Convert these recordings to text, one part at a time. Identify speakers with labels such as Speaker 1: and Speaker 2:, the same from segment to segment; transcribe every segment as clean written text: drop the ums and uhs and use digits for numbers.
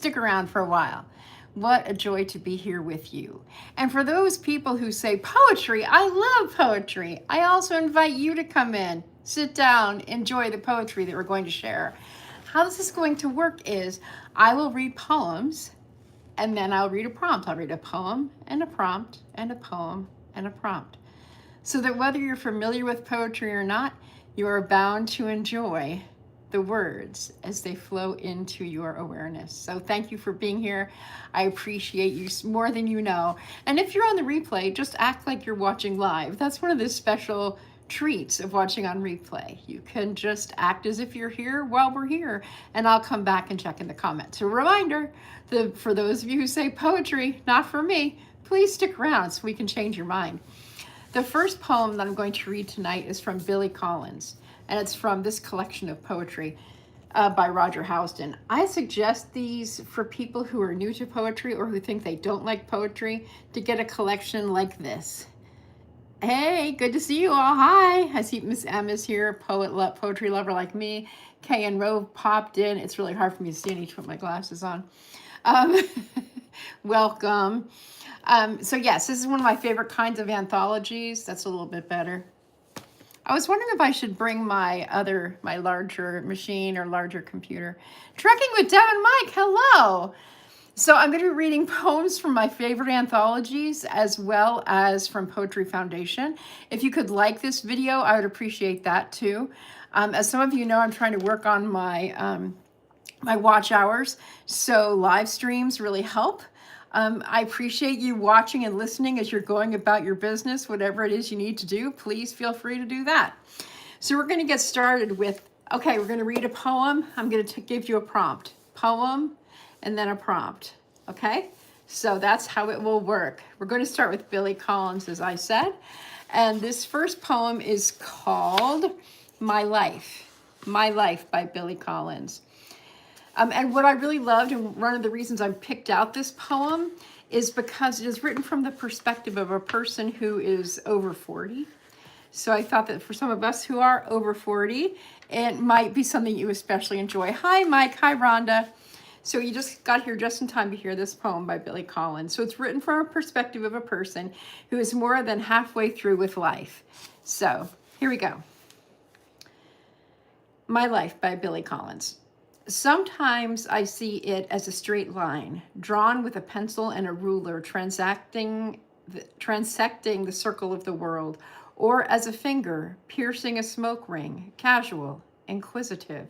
Speaker 1: Stick around for a while. What a joy to be here with you. And for those people who say, poetry, I love poetry, I also invite you to come in, sit down, enjoy the poetry that we're going to share. How this is going to work is I will read poems and then I'll read a prompt. I'll read a poem and a prompt and a poem and a prompt. So that whether you're familiar with poetry or not, you are bound to enjoy the words as they flow into your awareness. So thank you for being here. I appreciate you more than you know. And if you're on the replay, just act like you're watching live. That's one of the special treats of watching on replay. You can just act as if you're here while we're here, and I'll come back and check in the comments. A reminder, for those of you who say poetry, not for me, please stick around so we can change your mind. The first poem that I'm going to read tonight is from Billy Collins, and it's from this collection of poetry by Roger Houston. I suggest these for people who are new to poetry or who think they don't like poetry to get a collection like this. Hey, good to see you all. Hi. I see Miss M is here, poetry lover like me. Kay and Rove popped in. It's really hard for me to see. I need to put my glasses on. Welcome. So yes, this is one of my favorite kinds of anthologies. That's a little bit better. I was wondering if I should bring my larger machine or larger computer. Trekking with Deb and Mike, hello. So I'm going to be reading poems from my favorite anthologies as well as from Poetry Foundation. If you could like this video, I would appreciate that too. As some of you know, I'm trying to work on my watch hours, so live streams really help. I appreciate you watching and listening as you're going about your business, whatever it is you need to do. Please feel free to do that. So we're going to get started with, okay, we're going to read a poem. I'm going to give you a prompt. Poem and then a prompt. Okay? So that's how it will work. We're going to start with Billy Collins, as I said. And this first poem is called My Life. My Life by Billy Collins. And what I really loved, and one of the reasons I picked out this poem, is because it is written from the perspective of a person who is over 40. So I thought that for some of us who are over 40, it might be something you especially enjoy. Hi, Mike. Hi, Rhonda. So you just got here just in time to hear this poem by Billy Collins. So it's written from a perspective of a person who is more than halfway through with life. So here we go. My Life by Billy Collins. Sometimes I see it as a straight line, drawn with a pencil and a ruler, transecting the circle of the world, or as a finger piercing a smoke ring, casual, inquisitive.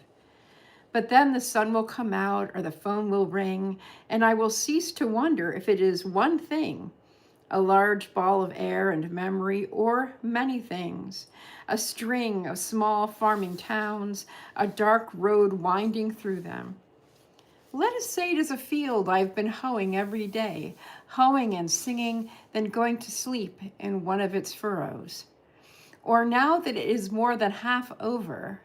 Speaker 1: But then the sun will come out or the phone will ring, and I will cease to wonder if it is one thing, a large ball of air and memory, or many things, a string of small farming towns, a dark road winding through them. Let us say it is a field I've been hoeing every day, hoeing and singing, then going to sleep in one of its furrows. Or now that it is more than half over,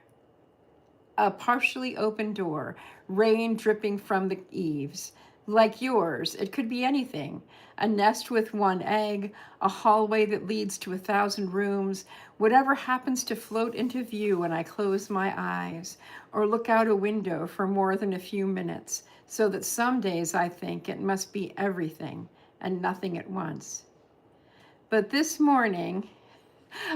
Speaker 1: a partially open door, rain dripping from the eaves. Like yours, it could be anything. A nest with one egg, a hallway that leads to 1,000 rooms, whatever happens to float into view when I close my eyes, or look out a window for more than a few minutes, so that some days I think it must be everything and nothing at once. But this morning,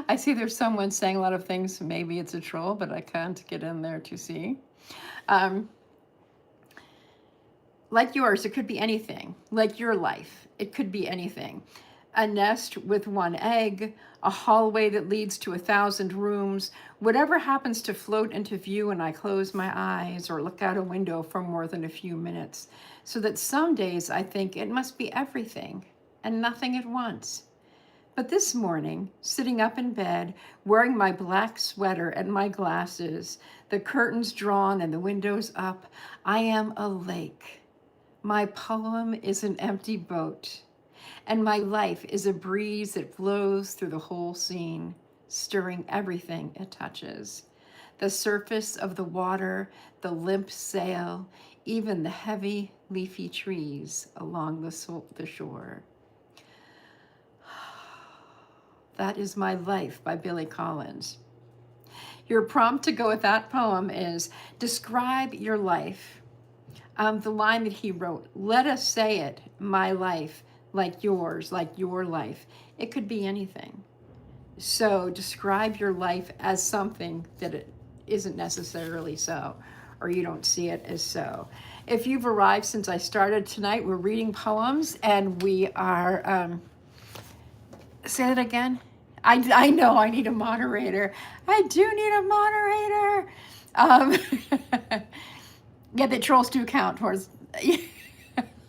Speaker 1: I see there's someone saying a lot of things. Maybe it's a troll, but I can't get in there to see. Like yours, it could be anything. Like your life, it could be anything. A nest with one egg, a hallway that leads to 1,000 rooms, whatever happens to float into view when I close my eyes or look out a window for more than a few minutes, so that some days I think it must be everything and nothing at once. But this morning, sitting up in bed, wearing my black sweater and my glasses, the curtains drawn and the windows up, I am a lake. My poem is an empty boat, and my life is a breeze that blows through the whole scene, stirring everything it touches. The surface of the water, the limp sail, even the heavy leafy trees along the shore. That is My Life by Billy Collins. Your prompt to go with that poem is describe your life. The line that he wrote, let us say it, my life, like yours, like your life. It could be anything. So describe your life as something that it isn't necessarily so, or you don't see it as so. If you've arrived since I started tonight, we're reading poems, and we are, say that again? I know I need a moderator. I do need a moderator. Yeah, the trolls do count towards,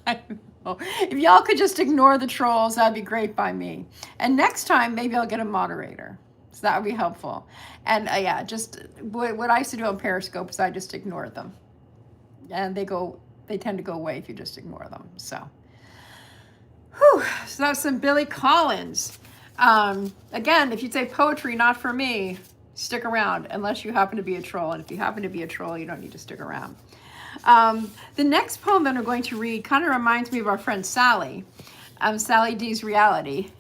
Speaker 1: I know. If y'all could just ignore the trolls, that'd be great by me. And next time, maybe I'll get a moderator. So that would be helpful. And yeah, just what I used to do on Periscope is I just ignored them. And they tend to go away if you just ignore them. So, whew, so that's some Billy Collins. Again, if you say poetry, not for me, stick around unless you happen to be a troll. And if you happen to be a troll, you don't need to stick around. The next poem that I'm going to read kind of reminds me of our friend Sally, Sally D's Reality.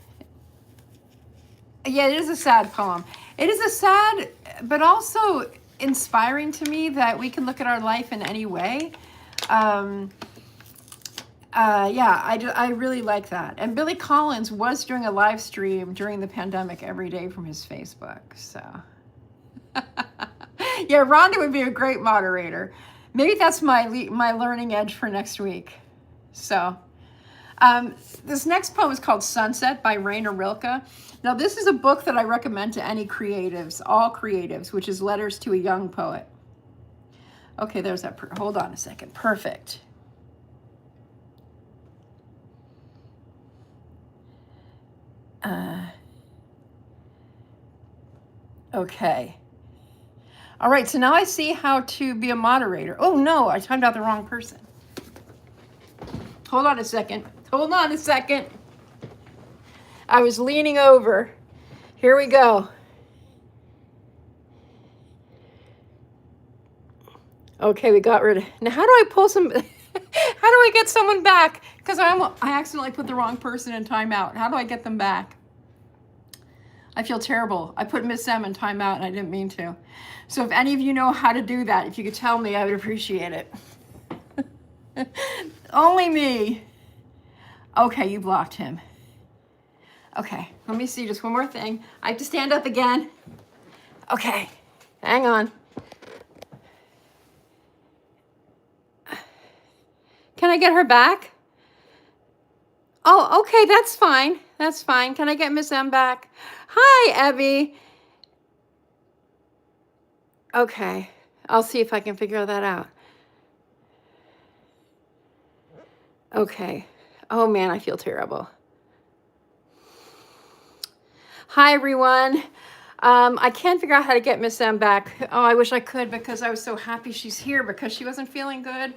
Speaker 1: Yeah, it is a sad poem. It is a sad, but also inspiring to me that we can look at our life in any way. Yeah, I really like that. And Billy Collins was doing a live stream during the pandemic every day from his Facebook. So, yeah, Rhonda would be a great moderator. Maybe that's my learning edge for next week. So, this next poem is called Sunset by Rainer Rilke. Now, this is a book that I recommend to any creatives, all creatives, which is Letters to a Young Poet. Okay, there's that. Hold on a second. Perfect. Okay. All right, so now I see how to be a moderator. Oh no, I timed out the wrong person. Hold on a second. Hold on a second. I was leaning over. Here we go. Okay, we got rid of. Now, how do I pull some? How do I get someone back? Because I accidentally put the wrong person in timeout. How do I get them back? I feel terrible. I put Miss M in timeout and I didn't mean to. So if any of you know how to do that, if you could tell me, I would appreciate it. Only me. Okay, you blocked him. Okay, let me see just one more thing. I have to stand up again. Okay, hang on. Can I get her back? Oh, okay, that's fine. That's fine. Can I get Miss M back? Hi, Abby. Okay, I'll see if I can figure that out. Okay. Oh man, I feel terrible. Hi, everyone. I can't figure out how to get Miss M back. Oh, I wish I could, because I was so happy she's here, because she wasn't feeling good,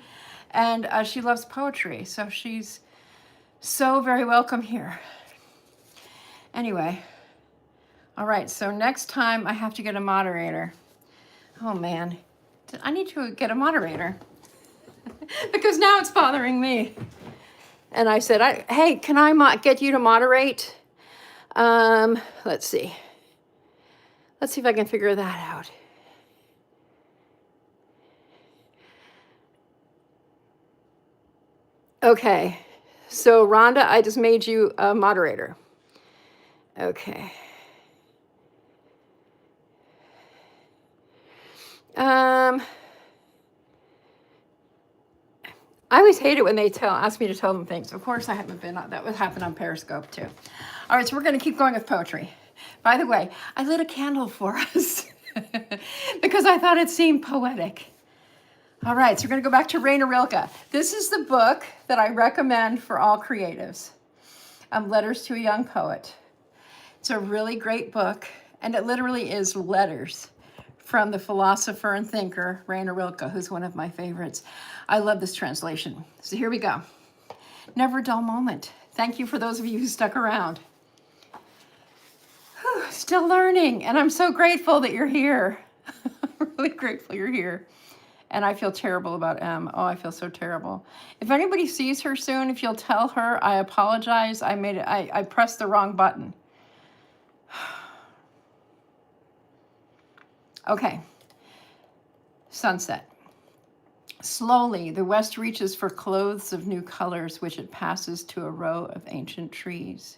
Speaker 1: and she loves poetry, so she's so very welcome here. Anyway, all right, so next time I have to get a moderator. Oh man, I need to get a moderator because now it's bothering me. And I said, hey, can I get you to moderate? Let's see. Let's see if I can figure that out. Okay, so Rhonda, I just made you a moderator. Okay. I always hate it when they ask me to tell them things. Of course, I haven't been on. That would happen on Periscope too. All right, so we're going to keep going with poetry. By the way, I lit a candle for us because I thought it seemed poetic. All right, so we're going to go back to Rainer Rilke. This is the book that I recommend for all creatives. Letters to a Young Poet. It's a really great book, and it literally is letters from the philosopher and thinker Rainer Rilke, who's one of my favorites. I love this translation. So here we go. Never a dull moment. Thank you for those of you who stuck around. Whew, still learning, and I'm so grateful that you're here. I'm really grateful you're here. And I feel terrible about M. Oh, I feel so terrible. If anybody sees her soon, if you'll tell her, I apologize. I pressed the wrong button. Okay. Sunset. Slowly, the west reaches for clothes of new colors, which it passes to a row of ancient trees.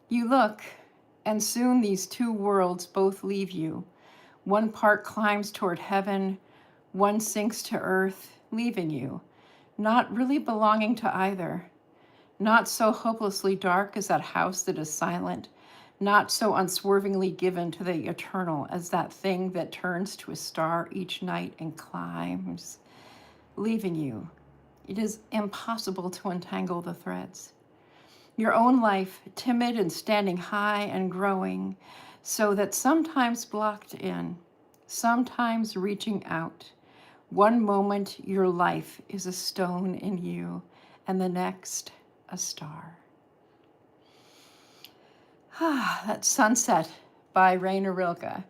Speaker 1: You look, and soon these two worlds both leave you. One part climbs toward heaven, one sinks to earth, leaving you, not really belonging to either. Not so hopelessly dark as that house that is silent, not so unswervingly given to the eternal as that thing that turns to a star each night and climbs, leaving you. It is impossible to untangle the threads. Your own life, timid and standing high and growing, so that sometimes blocked in, sometimes reaching out. One moment your life is a stone in you, and the next a star. That's Sunset by Rainer Rilke,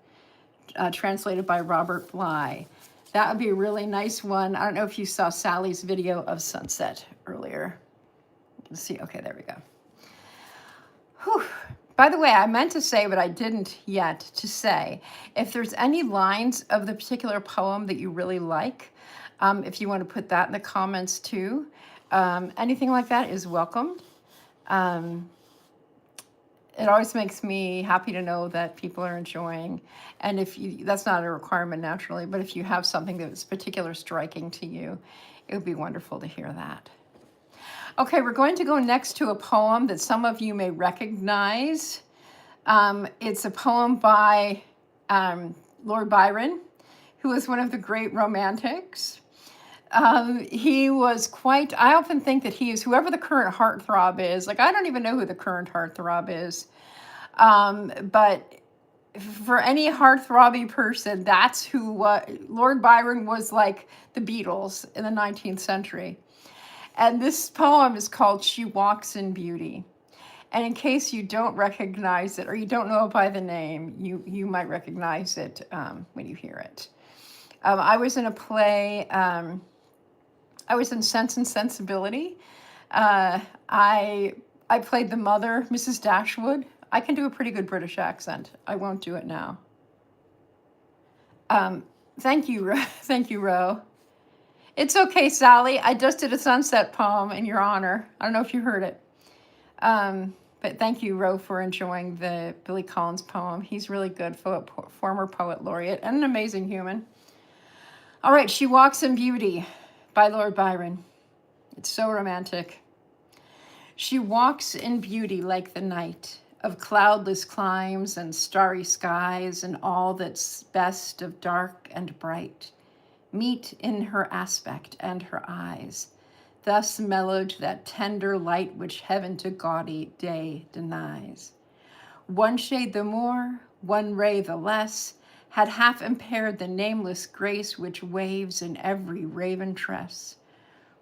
Speaker 1: translated by Robert Bly. That would be a really nice one. I don't know if you saw Sally's video of Sunset earlier. Let's see. Okay, there we go. Whew. By the way, I meant to say, but I didn't yet, to say, if there's any lines of the particular poem that you really like, if you want to put that in the comments too, anything like that is welcome. It always makes me happy to know that people are enjoying. And if you, that's not a requirement naturally, but if you have something that's particularly striking to you, it would be wonderful to hear that. Okay, we're going to go next to a poem that some of you may recognize. It's a poem by Lord Byron, who was one of the great romantics. He was quite, I often think that he is, whoever the current heartthrob is, like I don't even know who the current heartthrob is, but for any heartthrobby person, that's who Lord Byron was, like the Beatles in the 19th century. And this poem is called She Walks in Beauty. And in case you don't recognize it or you don't know it by the name, you might recognize it when you hear it. I was in a play, I was in Sense and Sensibility. I played the mother, Mrs. Dashwood. I can do a pretty good British accent. I won't do it now. Thank you, thank you, Ro. It's okay, Sally. I just did a sunset poem in your honor. I don't know if you heard it. But thank you, Ro, for enjoying the Billy Collins poem. He's really good, former poet laureate, and an amazing human. All right, She Walks in Beauty by Lord Byron. It's so romantic. She walks in beauty like the night of cloudless climes and starry skies, and all that's best of dark and bright meet in her aspect and her eyes, thus mellowed that tender light which heaven to gaudy day denies. One shade the more, one ray the less, had half impaired the nameless grace which waves in every raven tress,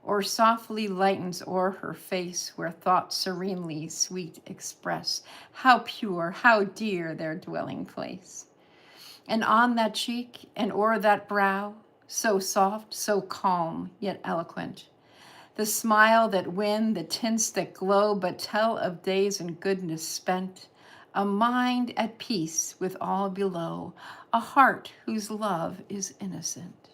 Speaker 1: or softly lightens o'er her face where thoughts serenely sweet express how pure, how dear their dwelling place. And on that cheek and o'er that brow, so soft, so calm, yet eloquent, the smile that win, the tints that glow, but tell of days and goodness spent, a mind at peace with all below, a heart whose love is innocent.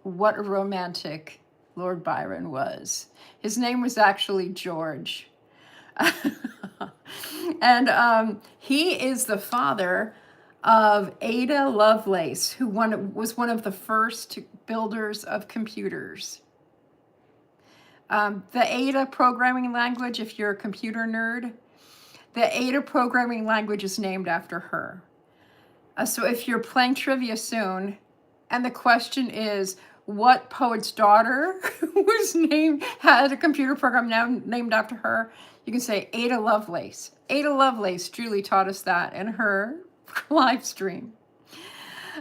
Speaker 1: What a romantic Lord Byron was. His name was actually George. And he is the father of Ada Lovelace, who was one of the first builders of computers. The Ada programming language, if you're a computer nerd, the Ada programming language is named after her. So if you're playing trivia soon, and the question is, what poet's daughter had a computer program now named after her, you can say Ada Lovelace. Ada Lovelace truly taught us that in her live stream.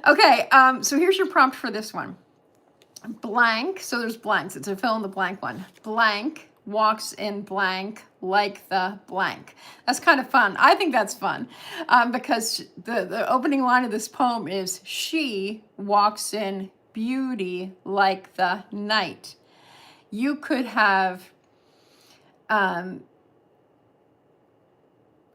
Speaker 1: Okay, so here's your prompt for this one. Blank, so there's blanks. It's a fill in the blank one. Blank walks in blank like the blank. That's kind of fun. I think that's fun because the opening line of this poem is, she walks in beauty like the night. You could have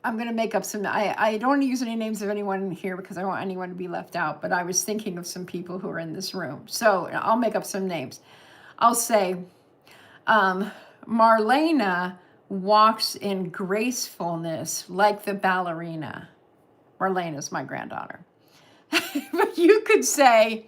Speaker 1: I'm going to make up some, I don't want to use any names of anyone in here because I don't want anyone to be left out, but I was thinking of some people who are in this room. So I'll make up some names. I'll say, Marlena walks in gracefulness like the ballerina. Marlena's my granddaughter. But you could say,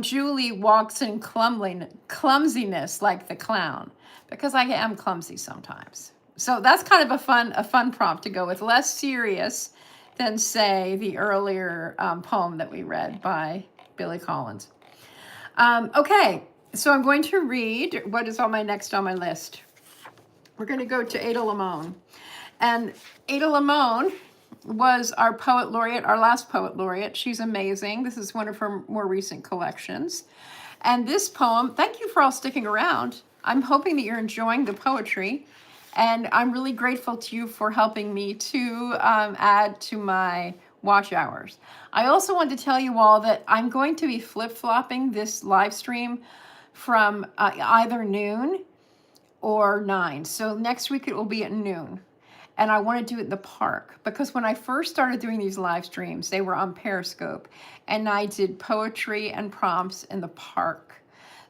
Speaker 1: Julie walks in clumsiness like the clown, because I am clumsy sometimes. So that's kind of a fun prompt to go with, less serious than, say, the earlier poem that we read by Billy Collins. Okay, so I'm going to read what is on my next on my list. We're going to go to Ada Limon. And Ada Limon was our poet laureate, our last poet laureate. She's amazing. This is one of her more recent collections. And this poem, thank you for all sticking around. I'm hoping that you're enjoying the poetry. And I'm really grateful to you for helping me to add to my watch hours. I also want to tell you all that I'm going to be flip-flopping this live stream from either noon or 9. So next week it will be at noon. And I want to do it in the park, because when I first started doing these live streams, they were on Periscope, and I did poetry and prompts in the park.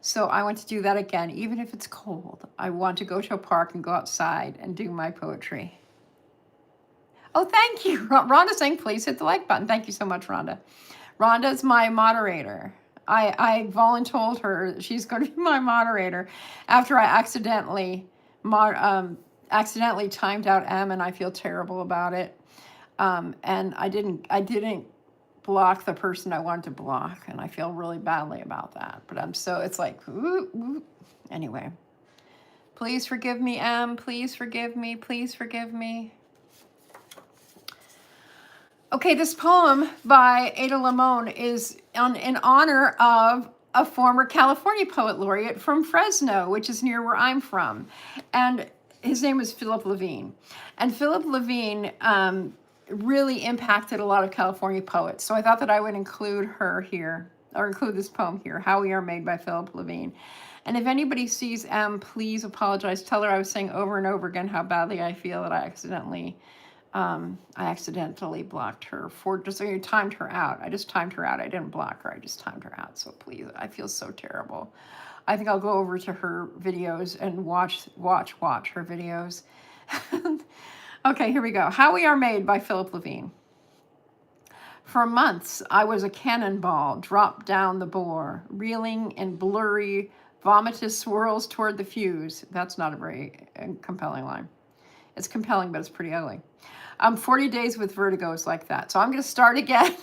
Speaker 1: So I want to do that again, even if it's cold. I want to go to a park and go outside and do my poetry. Oh, thank you. Rhonda saying, please hit the like button. Thank you so much, Rhonda. Rhonda is my moderator. I voluntold her she's going to be my moderator after I accidentally timed out M, and I feel terrible about it. And I didn't block the person I wanted to block, and I feel really badly about that. But it's like, ooh. Anyway, please forgive me, M. Please forgive me. Please forgive me. Okay, this poem by Ada Limon is in honor of a former California poet laureate from Fresno, which is near where I'm from. And his name was Philip Levine. And Philip Levine really impacted a lot of California poets. So I thought that I would include her here, or include this poem here, How We Are Made by Philip Levine. And if anybody sees M, please apologize. Tell her I was saying over and over again how badly I feel that I accidentally blocked her timed her out. I just timed her out. I didn't block her. I just timed her out. So please, I feel so terrible. I think I'll go over to her videos and watch her videos. Okay, here we go. How We Are Made by Philip Levine. For months, I was a cannonball dropped down the bore, reeling in blurry, vomitous swirls toward the fuse. That's not a very compelling line. It's compelling, but it's pretty ugly. 40 days with vertigo is like that. So I'm going to start again.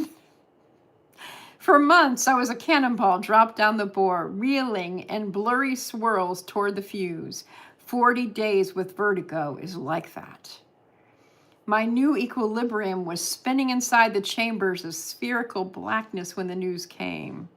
Speaker 1: For months, I was a cannonball dropped down the bore, reeling in blurry swirls toward the fuse. 40 days with vertigo is like that. My new equilibrium was spinning inside the chambers of spherical blackness when the news came.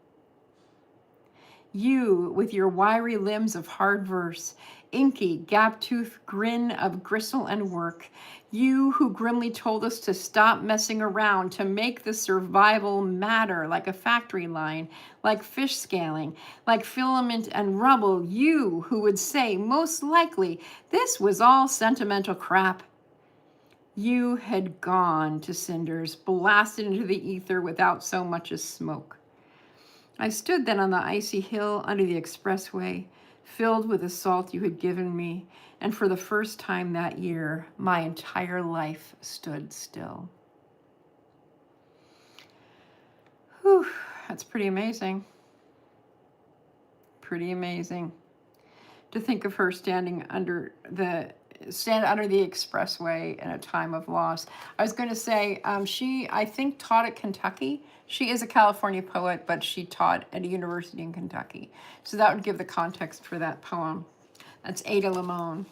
Speaker 1: You, with your wiry limbs of hard verse, inky, gap-toothed grin of gristle and work, you who grimly told us to stop messing around, to make the survival matter like a factory line, like fish scaling, like filament and rubble, you who would say, most likely, this was all sentimental crap. You had gone to cinders, blasted into the ether without so much as smoke. I stood then on the icy hill under the expressway, filled with the salt you had given me, and for the first time that year, my entire life stood still. Whew, that's pretty amazing. Pretty amazing. To think of her standing under the expressway in a time of loss. I was going to say, she, I think, taught at Kentucky. She is a California poet, but she taught at a university in Kentucky. So that would give the context for that poem. That's Ada Limon.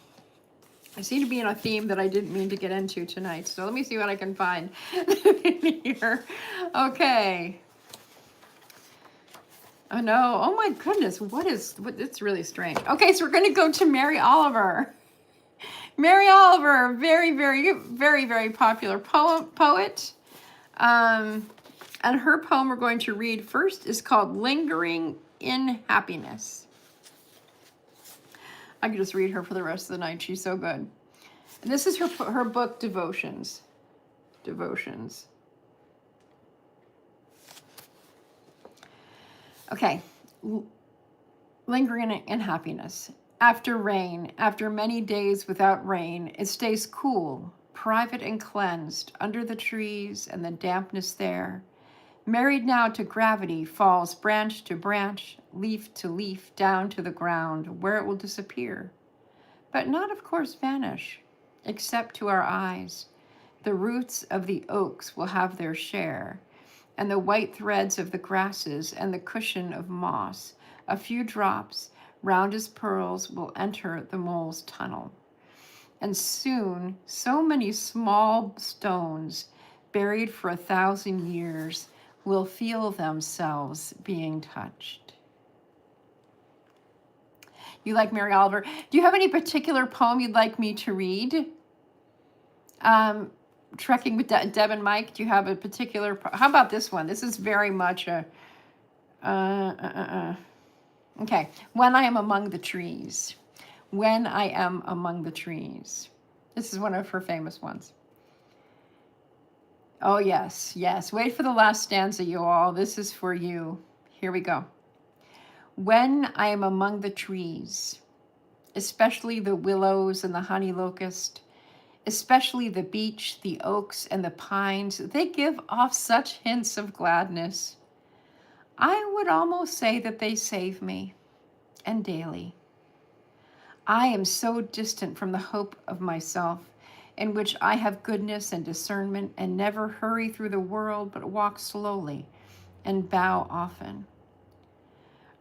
Speaker 1: I seem to be in a theme that I didn't mean to get into tonight. So let me see what I can find here. Okay. Oh no, oh my goodness, it's really strange. Okay, so we're going to go to Mary Oliver. Mary Oliver, very, very, very, very popular poet. And her poem we're going to read first is called Lingering in Happiness. I could just read her for the rest of the night. She's so good. And this is her book, Devotions. Devotions. Okay. Lingering in happiness. After rain, after many days without rain, it stays cool, private and cleansed, under the trees and the dampness there. Married now to gravity, falls branch to branch, leaf to leaf, down to the ground, where it will disappear. But not, of course, vanish, except to our eyes. The roots of the oaks will have their share, and the white threads of the grasses and the cushion of moss. A few drops, round as pearls, will enter the mole's tunnel. And soon, so many small stones, buried for 1,000 years, will feel themselves being touched. You like Mary Oliver? Do you have any particular poem you'd like me to read? Trekking with Deb and Mike, do you have a particular... How about this one? This is very much a... Okay. When I am among the trees. When I am among the trees. This is one of her famous ones. Oh, yes, yes. Wait for the last stanza, you all. This is for you. Here we go. When I am among the trees, especially the willows and the honey locust, especially the beech, the oaks, and the pines, they give off such hints of gladness. I would almost say that they save me, and daily. I am so distant from the hope of myself, in which I have goodness and discernment, and never hurry through the world, but walk slowly and bow often.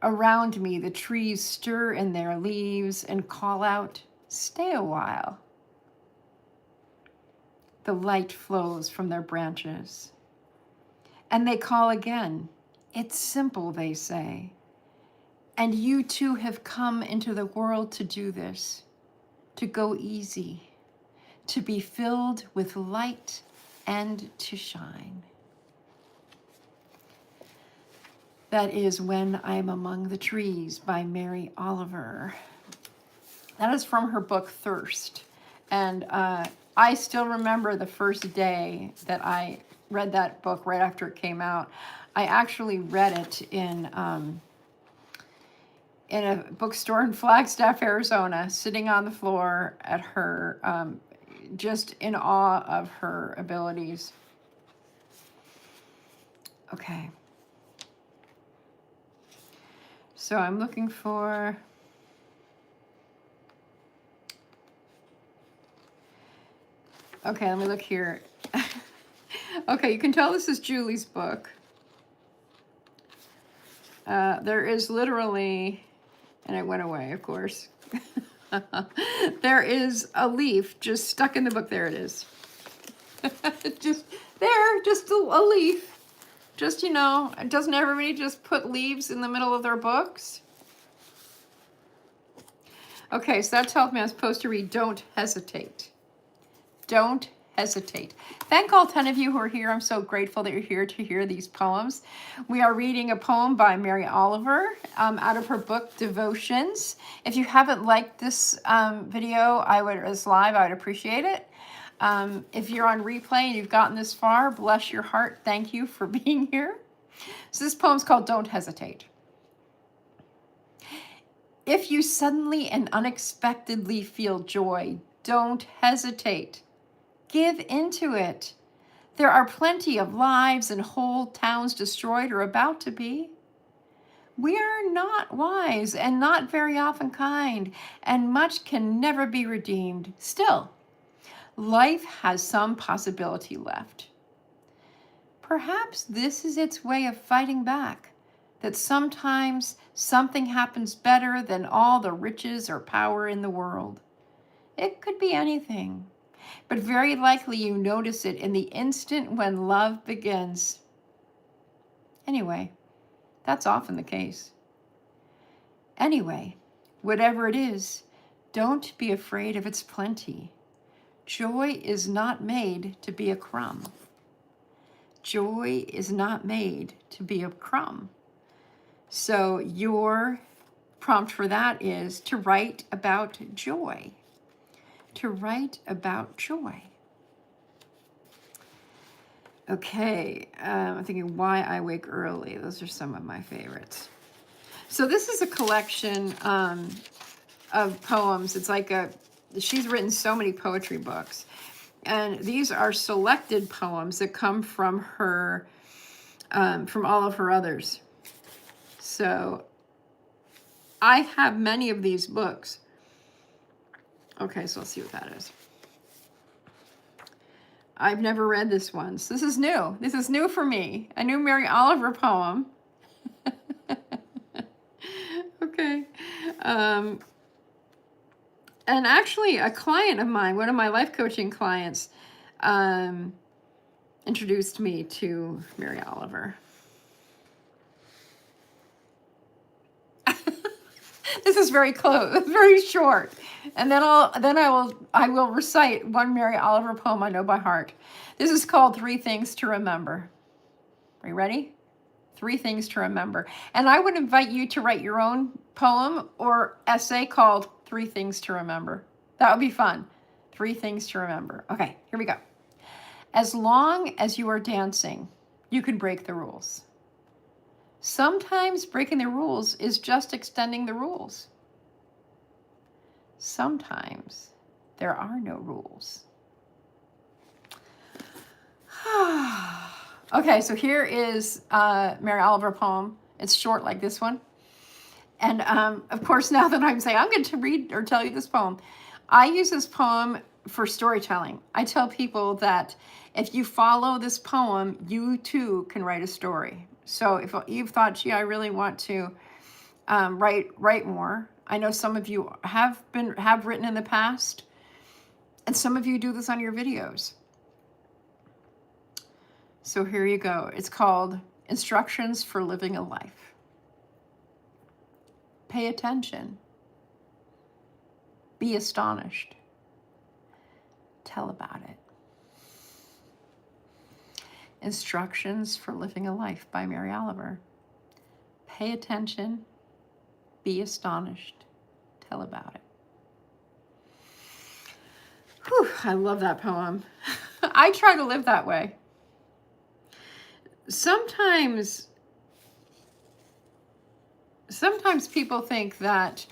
Speaker 1: Around me, the trees stir in their leaves and call out, "Stay a while." The light flows from their branches. And they call again. It's simple, they say. And you too have come into the world to do this, to go easy, to be filled with light and to shine. That is When I'm Among the Trees by Mary Oliver. That is from her book, Thirst. And I still remember the first day that I read that book right after it came out. I actually read it in a bookstore in Flagstaff, Arizona, sitting on the floor at her, just in awe of her abilities. Okay. So I'm looking for... Okay, let me look here. Okay, you can tell this is Julie's book. There is literally, and it went away, of course. There is a leaf just stuck in the book. There it is. Just there, just a leaf. Just, you know, doesn't everybody just put leaves in the middle of their books? Okay, so that tells me I'm supposed to read Don't Hesitate. Don't hesitate. Thank all 10 of you who are here. I'm so grateful that you're here to hear these poems. We are reading a poem by Mary Oliver out of her book, Devotions. If you haven't liked this video, this live, I would appreciate it. If you're on replay and you've gotten this far, bless your heart. Thank you for being here. So this poem's called Don't Hesitate. If you suddenly and unexpectedly feel joy, don't hesitate. Give into it. There are plenty of lives and whole towns destroyed or about to be. We are not wise and not very often kind, and much can never be redeemed. Still, life has some possibility left. Perhaps this is its way of fighting back, that sometimes something happens better than all the riches or power in the world. It could be anything. But very likely you notice it in the instant when love begins. Anyway, that's often the case. Anyway, whatever it is, don't be afraid of its plenty. Joy is not made to be a crumb. Joy is not made to be a crumb. So your prompt for that is to write about joy. to write about joy. Okay, I'm thinking Why I Wake Early. Those are some of my favorites. So this is a collection of poems. It's like she's written so many poetry books. And these are selected poems that come from her, from all of her others. So I have many of these books. Okay, so let's see what that is. I've never read this one. So this is new. This is new for me. A new Mary Oliver poem. Okay. And actually, a client of mine, one of my life coaching clients, introduced me to Mary Oliver. This is very close, very short, and then I will recite one Mary Oliver poem I know by heart. This is called 3 Things to Remember. Are you ready? 3 Things to Remember. And I would invite you to write your own poem or essay called 3 Things to Remember. That would be fun. 3 Things to Remember. Okay, here we go. As long as you are dancing, you can break the rules. Sometimes breaking the rules is just extending the rules. Sometimes there are no rules. Okay, so here is Mary Oliver poem. It's short like this one. And of course, now that I'm saying I'm going to read or tell you this poem, I use this poem for storytelling. I tell people that if you follow this poem, you too can write a story. So if you've thought, gee, I really want to write more. I know some of you have written in the past, and some of you do this on your videos. So here you go. It's called Instructions for Living a Life. Pay attention. Be astonished. Tell about it. Instructions for Living a Life by Mary Oliver. Pay attention. Be astonished. Tell about it. Whew, I love that poem. I try to live that way. Sometimes people think that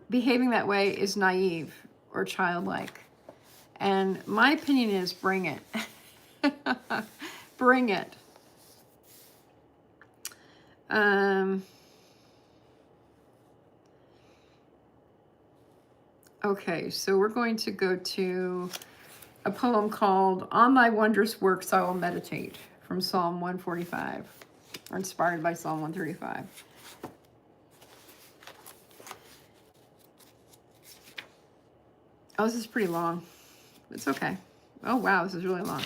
Speaker 1: behaving that way is naive or childlike. And my opinion is bring it. Bring it. Okay, so we're going to go to a poem called On Thy Wondrous Works I Will Meditate from Psalm 145, or inspired by Psalm 135. Oh, this is pretty long. It's okay. Oh, wow, this is really long.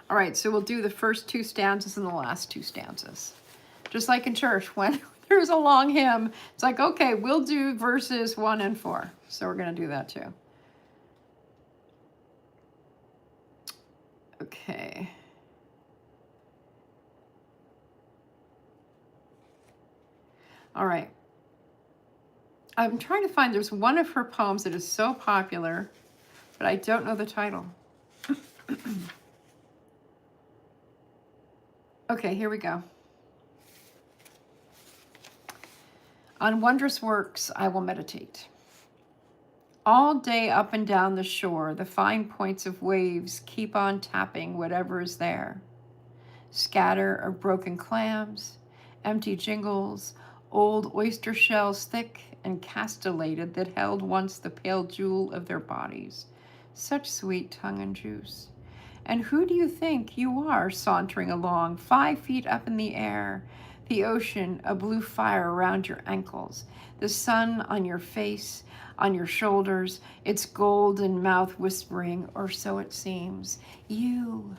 Speaker 1: All right, so we'll do the first 2 stanzas and the last 2 stanzas. Just like in church, when there's a long hymn, it's like, okay, we'll do verses 1 and 4. So we're going to do that too. Okay. All right. I'm trying to find, there's one of her poems that is so popular, but I don't know the title. Okay, here we go. On wondrous works I will meditate. All day up and down the shore, the fine points of waves keep on tapping whatever is there. Scatter of broken clams, empty jingles, old oyster shells thick and castellated that held once the pale jewel of their bodies. Such sweet tongue and juice. And who do you think you are sauntering along 5 feet up in the air? The ocean, a blue fire around your ankles, the sun on your face, on your shoulders, its golden mouth whispering, or so it seems, you.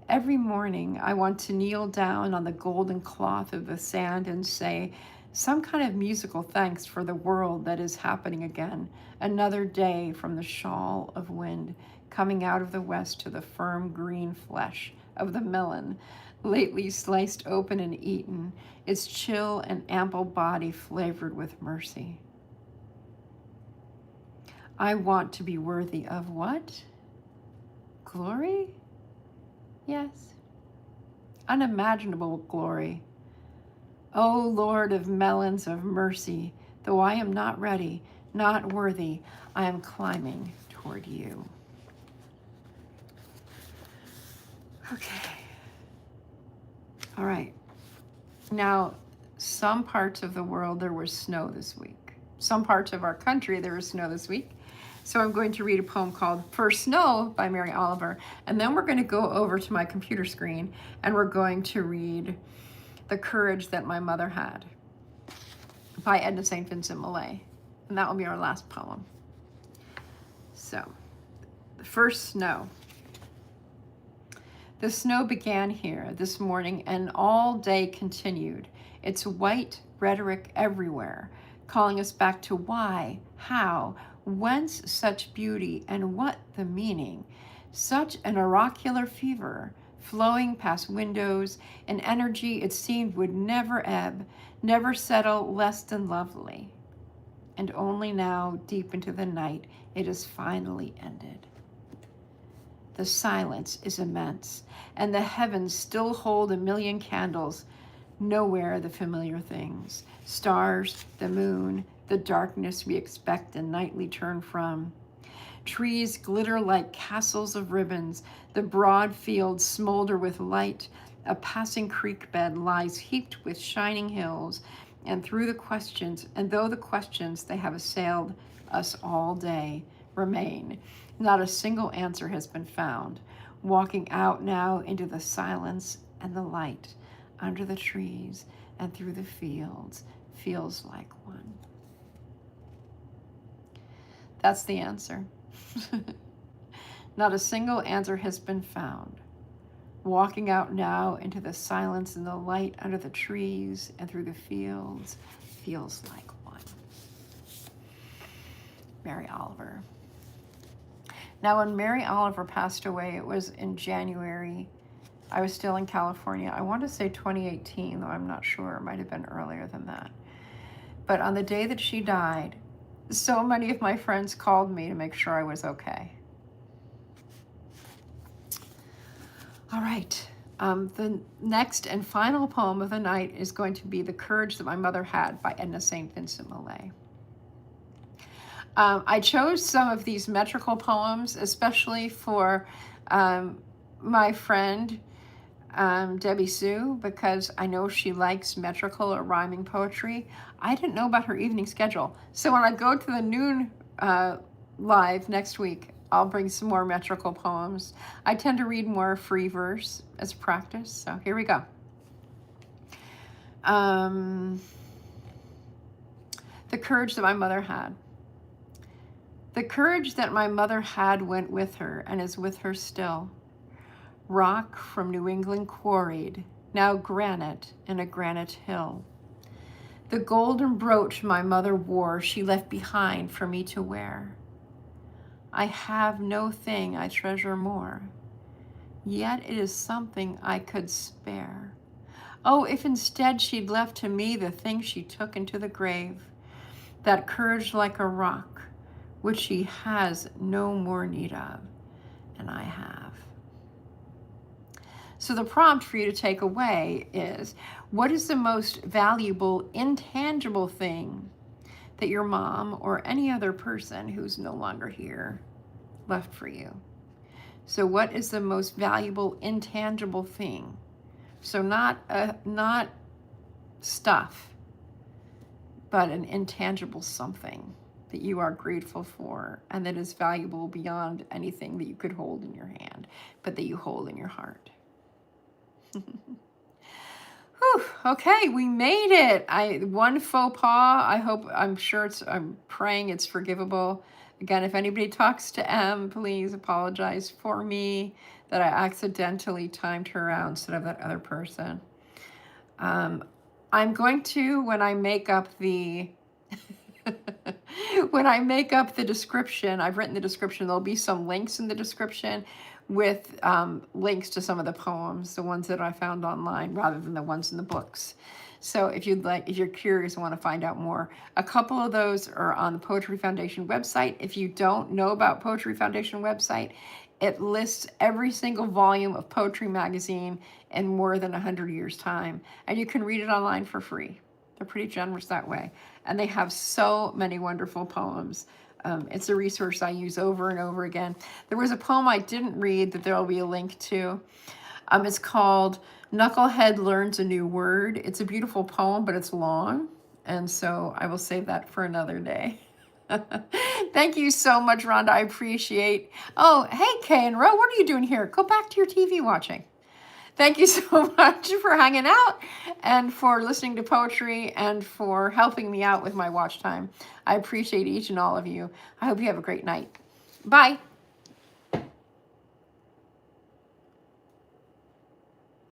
Speaker 1: Every morning I want to kneel down on the golden cloth of the sand and say, some kind of musical thanks for the world that is happening again. Another day from the shawl of wind coming out of the west to the firm green flesh of the melon, lately sliced open and eaten, its chill and ample body flavored with mercy. I want to be worthy of what? Glory? Yes. Unimaginable glory. O Lord of melons of mercy, though I am not ready, not worthy, I am climbing toward you. Okay. All right. Now, some parts of the world there was snow this week. Some parts of our country there was snow this week. So I'm going to read a poem called First Snow by Mary Oliver, and then we're going to go over to my computer screen and we're going to read The Courage That My Mother Had by Edna St Vincent Millay. And that will be our last poem. So, the first snow. The snow began here this morning and all day continued, its white rhetoric everywhere, calling us back to why, how, whence such beauty, and what the meaning. Such an oracular fever, flowing past windows, an energy it seemed would never ebb, never settle less than lovely. And only now, deep into the night, it is finally ended. The silence is immense, and the heavens still hold a million candles. Nowhere the familiar things, stars, the moon, the darkness we expect and nightly turn from. Trees glitter like castles of ribbons, the broad fields smolder with light, a passing creek bed lies heaped with shining hills, and though the questions they have assailed us all day remain, not a single answer has been found. Walking out now into the silence and the light, under the trees and through the fields, feels like one. That's the answer. Not a single answer has been found. Walking out now into the silence and the light under the trees and through the fields feels like one. Mary Oliver. Now, when Mary Oliver passed away, it was in January. I was still in California. I want to say 2018, though I'm not sure. It might have been earlier than that. But on the day that she died, so many of my friends called me to make sure I was okay. All right. The next and final poem of the night is going to be The Courage That My Mother Had by Edna St Vincent Millay. I chose some of these metrical poems, especially for my friend Debbie Sue, because I know she likes metrical or rhyming poetry. I didn't know about her evening schedule. So when I go to the noon live next week, I'll bring some more metrical poems. I tend to read more free verse as practice, so here we go. The Courage That My Mother Had. The courage that my mother had went with her and is with her still. Rock from New England quarried, now granite in a granite hill. The golden brooch my mother wore she left behind for me to wear. I have no thing I treasure more, yet it is something I could spare. Oh, if instead she'd left to me the thing she took into the grave, that courage like a rock, which she has no more need of, and I have. So the prompt for you to take away is, what is the most valuable, intangible thing that your mom or any other person who's no longer here left for you? So what is the most valuable, intangible thing? So not stuff, but an intangible something that you are grateful for and that is valuable beyond anything that you could hold in your hand, but that you hold in your heart. Whew, okay, we made it. One faux pas. I'm praying it's forgivable. Again, if anybody talks to M, please apologize for me that I accidentally timed her out instead of that other person. I'm going to, when I make up the when I make up the description, I've written the description, there'll be some links in the description with links to some of the poems, the ones that I found online rather than the ones in the books. So if you're curious and want to find out more, a couple of those are on the Poetry Foundation website. If you don't know about Poetry Foundation website, it lists every single volume of Poetry Magazine in more than 100 years' time, and you can read it online for free. They're pretty generous that way, and they have so many wonderful poems. It's a resource I use over and over again. There was a poem I didn't read that there will be a link to. It's called Knucklehead Learns a New Word. It's a beautiful poem, but it's long, and so I will save that for another day. Thank you so much, Rhonda. I appreciate. Oh, hey, Kay and Ro, what are you doing here? Go back to your TV watching. Thank you so much for hanging out and for listening to poetry and for helping me out with my watch time. I appreciate each and all of you. I hope you have a great night. Bye.